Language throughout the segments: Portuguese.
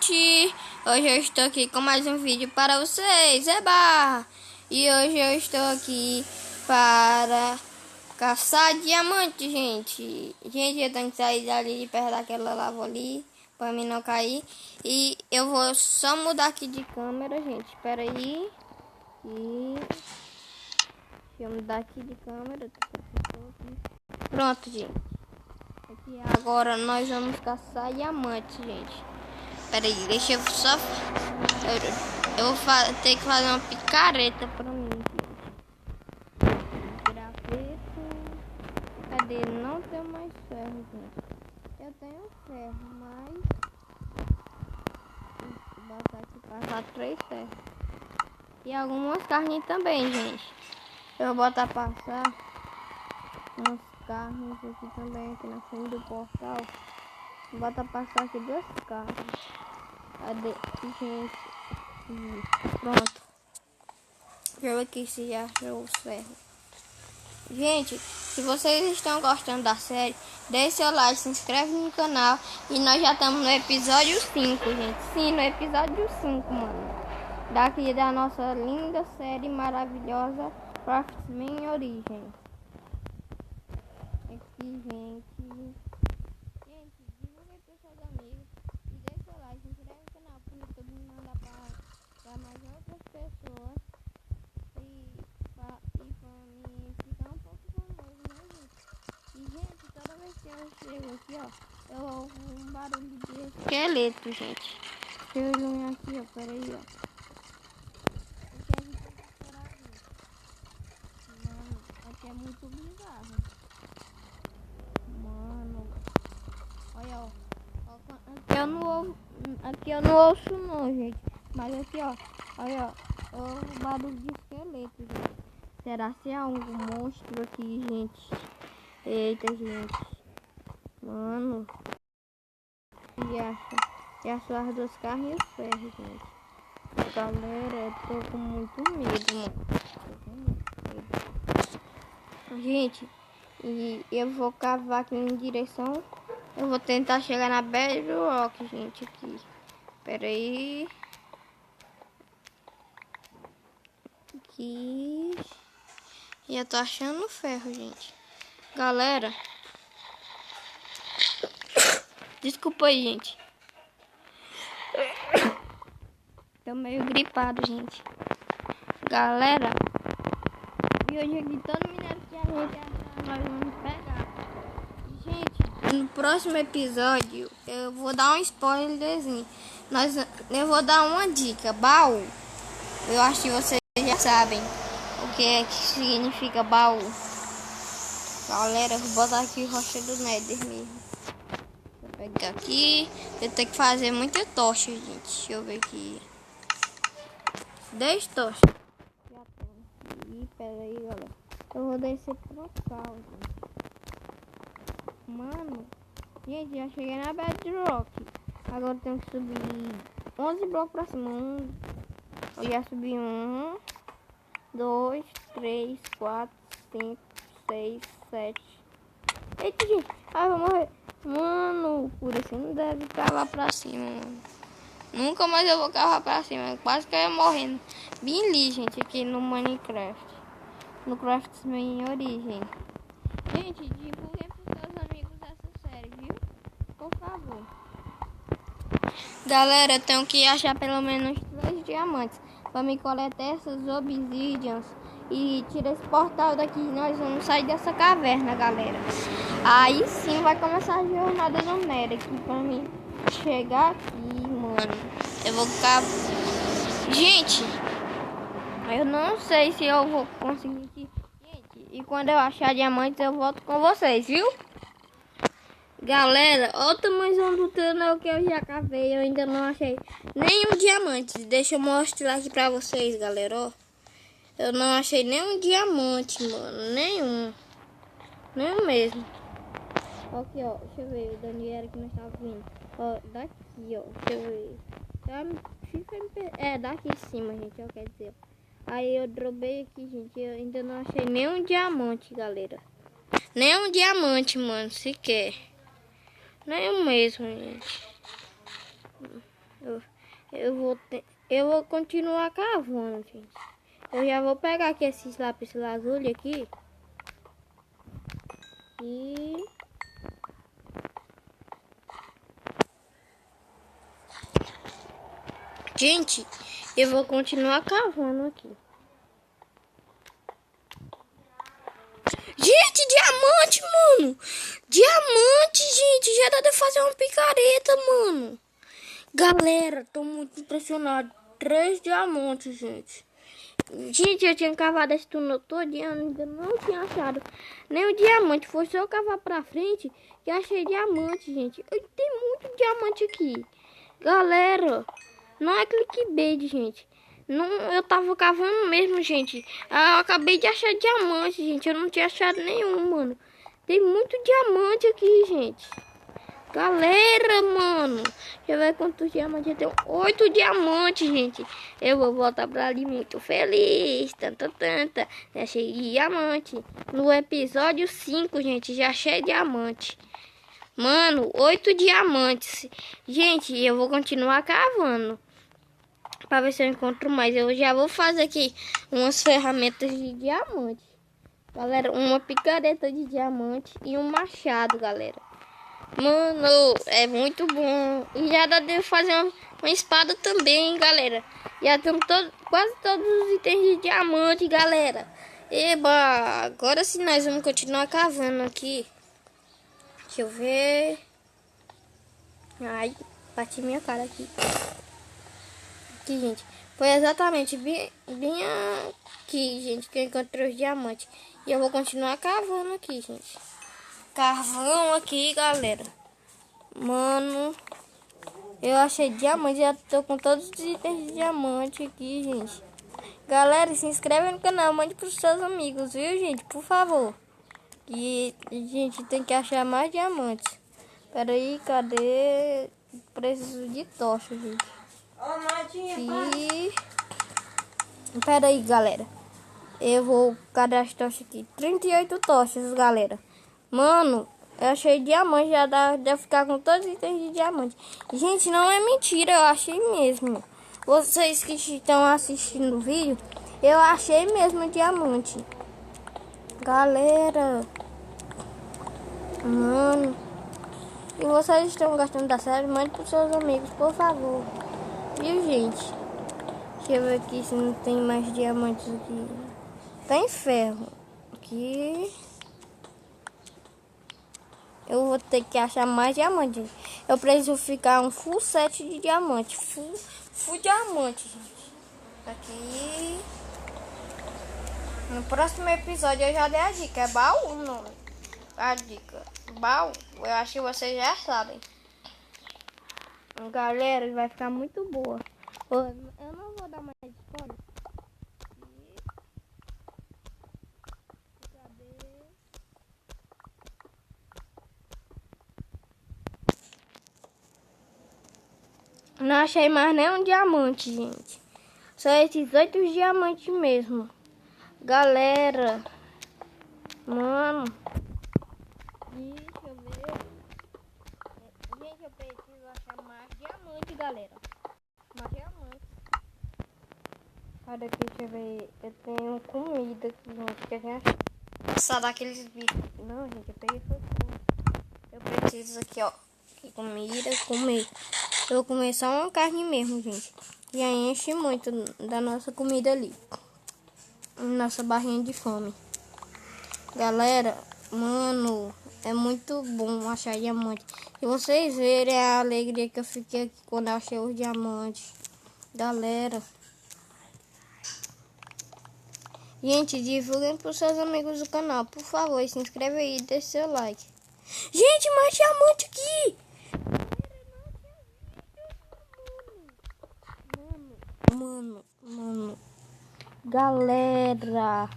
gente! Hoje eu estou aqui com mais um vídeo para vocês, eba! E hoje eu estou aqui para caçar diamante, gente. Gente, eu tenho que sair dali de perto daquela lava ali, para mim não cair. E eu vou só mudar aqui de câmera, gente. Espera aí. E... deixa eu mudar aqui de câmera. Pronto, gente. Aqui agora nós vamos caçar diamantes, gente. Pera aí, deixa eu só... eu vou ter que fazer uma picareta pra mim, gente. Graveto. Cadê? Não tenho mais ferro, gente. Eu tenho ferro, mas... vou botar aqui pra passar 3 ferros. E algumas carnes também, gente. Eu vou botar pra passar umas carnes aqui também, aqui na frente do portal. Vou botar passar aqui 2 carnes. Cadê? Gente. Pronto. Deixa eu ver aqui se já achou os ferros. Gente, se vocês estão gostando da série, deixe seu like, se inscreve no canal. E nós já estamos no episódio 5, gente. Sim, no episódio 5, mano. Daqui da nossa linda série maravilhosa Craftsman Origem. Aqui, gente. Gente, divulgue para seus amigos. E deixe seu like, se inscreve no canal para o YouTube me mandar para mais outras pessoas. E para mim ficar um pouco famoso, né, gente? E, gente, toda vez que eu chego aqui, ó, eu ouvo um barulho de esqueleto, gente. Deixa eu iluminar aqui, ó, peraí, ó. Aqui é muito bizarro. Mano, olha, ó. Aqui eu não ouço não, gente. Mas aqui, ó. Olha, ó. O barulho de esqueleto, gente. Será que é algum monstro aqui, gente? Eita, gente. Mano. E achou as 2 carnes e os ferros, gente. Galera, eu tô com muito medo, mano. Tô com muito medo. Gente, e eu vou cavar aqui em direção. Eu vou tentar chegar na Bedrock, gente, aqui. Pera aí. Aqui. E eu tô achando ferro, gente. Galera. Desculpa aí, gente. Tô meio gripado, gente. Galera. E hoje aqui todo minério que a gente achar, nós vamos pegar. Gente, no próximo episódio eu vou dar um spoilerzinho. Eu vou dar uma dica. Baú. Eu acho que vocês já sabem o que é que significa baú. Galera, eu vou botar aqui rocha do Nether mesmo. Vou pegar aqui. Eu tenho que fazer muita tocha, gente. Deixa eu ver aqui. 10 tochas. Já tenho. Pera aí, galera. Eu vou descer pro cá, gente. Mano, gente, já cheguei na Bedrock. Agora tenho que subir 11 blocos pra cima. Eu já subi 1, 2, 3, 4, 5, 6, 7. Eita, gente. Ai, eu vou morrer. Mano, por isso não deve cavar pra cima, mano. Nunca mais eu vou cavar pra cima. Quase que eu ia morrendo. Bem ali, gente, aqui no Minecraft. No Craftsman Origem. Gente, divulguem pros seus amigos essa série, viu? Por favor. Galera, eu tenho que achar pelo menos 3 diamantes para me coletar essas obsidians e tirar esse portal daqui. Nós vamos sair dessa caverna, galera. Aí sim vai começar a jornada do Nether aqui para mim chegar aqui, mano. Eu vou ficar... gente, eu não sei se eu vou conseguir aqui. Gente, e quando eu achar diamantes eu volto com vocês, viu? Galera, olha o tamanho do túnel que eu já cavei. Eu ainda não achei nenhum diamante. Deixa eu mostrar aqui pra vocês, galera, ó. Eu não achei nenhum diamante, mano. Nenhum mesmo. Aqui, ó. Deixa eu ver. O Daniel que nós tava vindo. Ó, daqui, ó. Deixa eu ver. É, daqui em cima, gente. Ó, quer dizer. Aí eu dropei aqui, gente. Eu ainda não achei nenhum diamante, galera. Nenhum diamante, mano. Sequer. Nenhum mesmo, gente. Eu vou continuar cavando, gente. Eu já vou pegar aqui esses lápis lazuli aqui. E... gente, eu vou continuar cavando aqui. Gente, diamante, mano. Diamante, gente. Já dá de fazer uma picareta, mano. Galera, tô muito impressionado. 3 diamantes, gente. Gente, eu tinha cavado esse túnel todo e ainda não tinha achado nem o diamante. Foi só eu cavar pra frente que achei diamante, gente. Tem muito diamante aqui. Galera, não é clickbait, gente. Não, eu tava cavando mesmo, gente. Eu acabei de achar diamante, gente. Eu não tinha achado nenhum, mano. Tem muito diamante aqui, gente. Galera, mano. Deixa eu ver quantos diamantes eu tenho. 8 diamantes, gente. Eu vou voltar pra ali muito feliz. Tanta. Já achei diamante. No episódio 5, gente, já achei diamante. Mano, 8 diamantes. Gente, eu vou continuar cavando pra ver se eu encontro mais. Eu já vou fazer aqui umas ferramentas de diamante. Galera, uma picareta de diamante e um machado, galera. Mano, é muito bom. E já dá de fazer uma espada também, galera. Já temos quase todos os itens de diamante, galera. Eba, agora sim nós vamos continuar cavando aqui. Deixa eu ver. Ai, bati minha cara aqui. Aqui, gente. Foi exatamente bem aqui, gente, que eu encontrei os diamantes. E eu vou continuar cavando aqui, gente. Carvão aqui, galera. Mano, eu achei diamante. Já tô com todos os itens de diamante aqui, gente. Galera, se inscreve no canal, mande pros seus amigos, viu, gente? Por favor. E a gente tem que achar mais diamantes. Pera aí, cadê? Preciso de tocha, gente. E... pera aí, galera. Eu vou cadastrar tocha aqui. 38 tochas, galera. Mano, eu achei diamante. Já dá de ficar com todos os itens de diamante. Gente, não é mentira. Eu achei mesmo. Vocês que estão assistindo o vídeo, eu achei mesmo diamante. Galera. Mano. E vocês estão gostando da série? Mande para os seus amigos, por favor. Viu, gente? Deixa eu ver aqui se não tem mais diamantes aqui. Tem ferro. Aqui. Eu vou ter que achar mais diamantes. Eu preciso ficar um full set de diamante. Full diamante, gente. Aqui. No próximo episódio eu já dei a dica. É baú, não. A dica. Baú. Eu acho que vocês já sabem. Galera, vai ficar muito boa. Eu não vou dar mais spoiler. Não achei mais nenhum diamante, gente. Só esses 8 diamantes mesmo. Galera. Mano. Deixa eu ver. Gente, eu preciso achar mais diamante, galera. Mais diamante. Olha aqui, deixa eu ver. Eu tenho comida aqui, gente. Quer ver? Passar daqueles bichos. Não, gente, eu peguei foi tudo. Eu preciso aqui, ó. Comida, comer. Eu vou comer só uma carne mesmo, gente. E aí enche muito da nossa comida ali. Nossa barrinha de fome. Galera, mano, é muito bom achar diamante. E vocês verem a alegria que eu fiquei aqui quando eu achei os diamantes. Galera. Gente, divulguem para os seus amigos do canal. Por favor, se inscreve aí e deixe seu like. Gente, mais diamante aqui! Mano. Galera.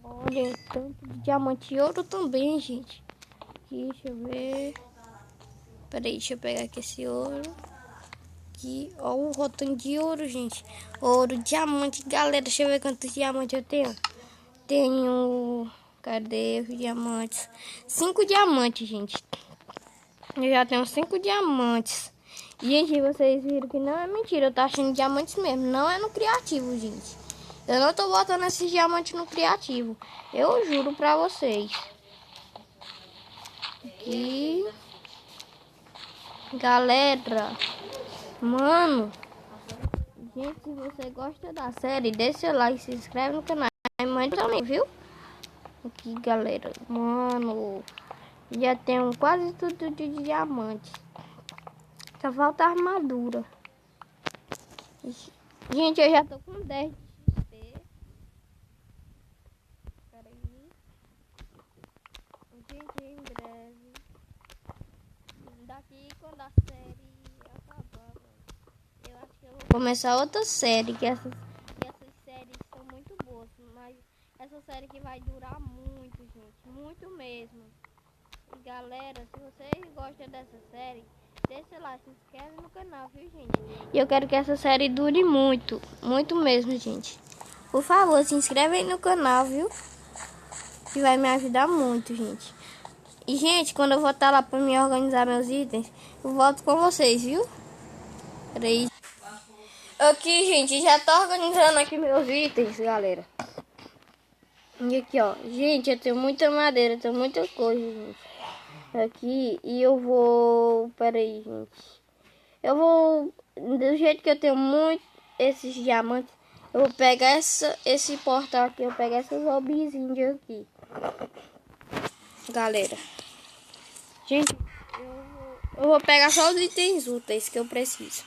Olha, tanto de diamante e ouro também, gente. Aqui, deixa eu ver. Peraí, deixa eu pegar aqui esse ouro. Aqui, ó, o rotão de ouro, gente. Ouro, diamante, galera. Deixa eu ver quantos diamantes eu tenho. Tenho... cadê os diamantes? 5 diamantes, gente. Eu já tenho 5 diamantes. Gente, vocês viram que não é mentira. Eu tô achando diamantes mesmo. Não é no criativo, gente. Eu não tô botando esses diamantes no criativo. Eu juro pra vocês. Aqui. Galera. Mano. Gente, se você gosta da série, deixa seu like, se inscreve no canal. E mãe também, viu? Aqui, galera. Mano. Já tenho quase tudo de diamante. Só falta a armadura. Gente, eu já tô com 10 de XP. Espera aí. Gente, em breve. Daqui quando a série acabar, eu acho que eu vou começar outra série. Que essas séries são muito boas. Mas essa série que vai durar muito, gente. Muito mesmo. E galera, se vocês gostam dessa série, deixa lá, se inscreve no canal, viu, gente? E eu quero que essa série dure muito, muito mesmo, gente. Por favor, se inscreve aí no canal, viu? Que vai me ajudar muito, gente. E, gente, quando eu voltar lá pra me organizar meus itens, eu volto com vocês, viu? Peraí. Aqui, gente, já tô organizando aqui meus itens, galera. E aqui, ó. Gente, eu tenho muita madeira, tenho muita coisa, gente. Aqui, e eu vou... Pera aí, gente. Eu vou... Do jeito que eu tenho muito esses diamantes, eu vou pegar esse portal aqui. Eu vou pegar essas obsinhas aqui. Galera. Gente, eu vou pegar só os itens úteis que eu preciso.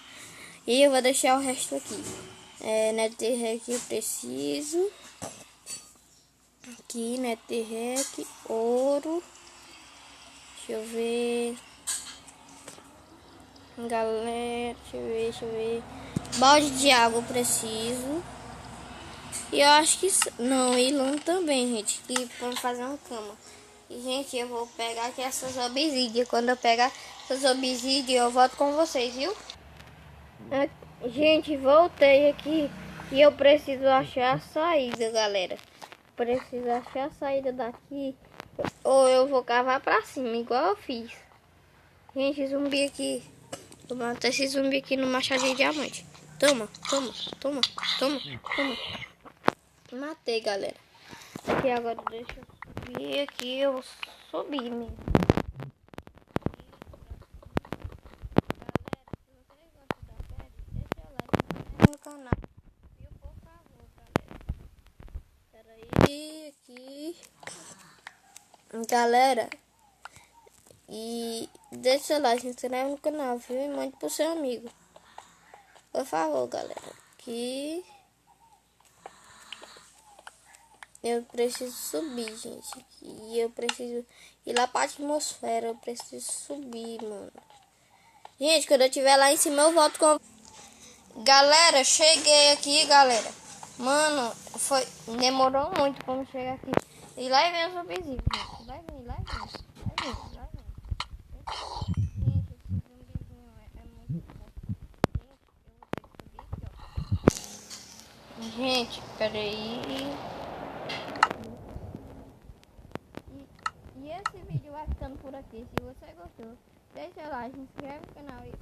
E eu vou deixar o resto aqui. Netherrack eu preciso. Aqui, Netherrack, ouro. Deixa eu ver. Galera, deixa eu ver. Balde de água eu preciso. E eu acho que... Não, e lã também, gente. E vamos fazer uma cama. E, gente, eu vou pegar aqui essas obsidias. Quando eu pegar essas obsidias, eu volto com vocês, viu? Gente, voltei aqui. E eu preciso achar a saída, galera. Preciso achar a saída daqui. Ou eu vou cavar pra cima, igual eu fiz. Gente, zumbi aqui. Vou matar esse zumbi aqui no machado de diamante. Toma, toma, toma, toma, toma. Matei, galera. Aqui agora deixa eu subir aqui. Eu vou subir mesmo. No canal. E por favor, galera. Peraí, aqui. Galera. E deixa lá, se inscreve no canal, viu? E mande pro seu amigo. Por favor, galera. Aqui. Eu preciso subir, gente. E eu preciso ir lá pra atmosfera. Eu preciso subir, mano. Gente, quando eu estiver lá em cima, eu volto com... Galera, cheguei aqui, galera. Mano, demorou muito pra eu chegar aqui. E lá vem os zumbizinhos, gente. Lá vem, lá vem. Lá vem, lá vem. Gente, esse zumbizinho é muito forte. Gente, eu vou ter que subir aqui, ó. Gente, peraí. E esse vídeo vai ficando por aqui. Se você gostou, deixa lá, se inscreve no canal e...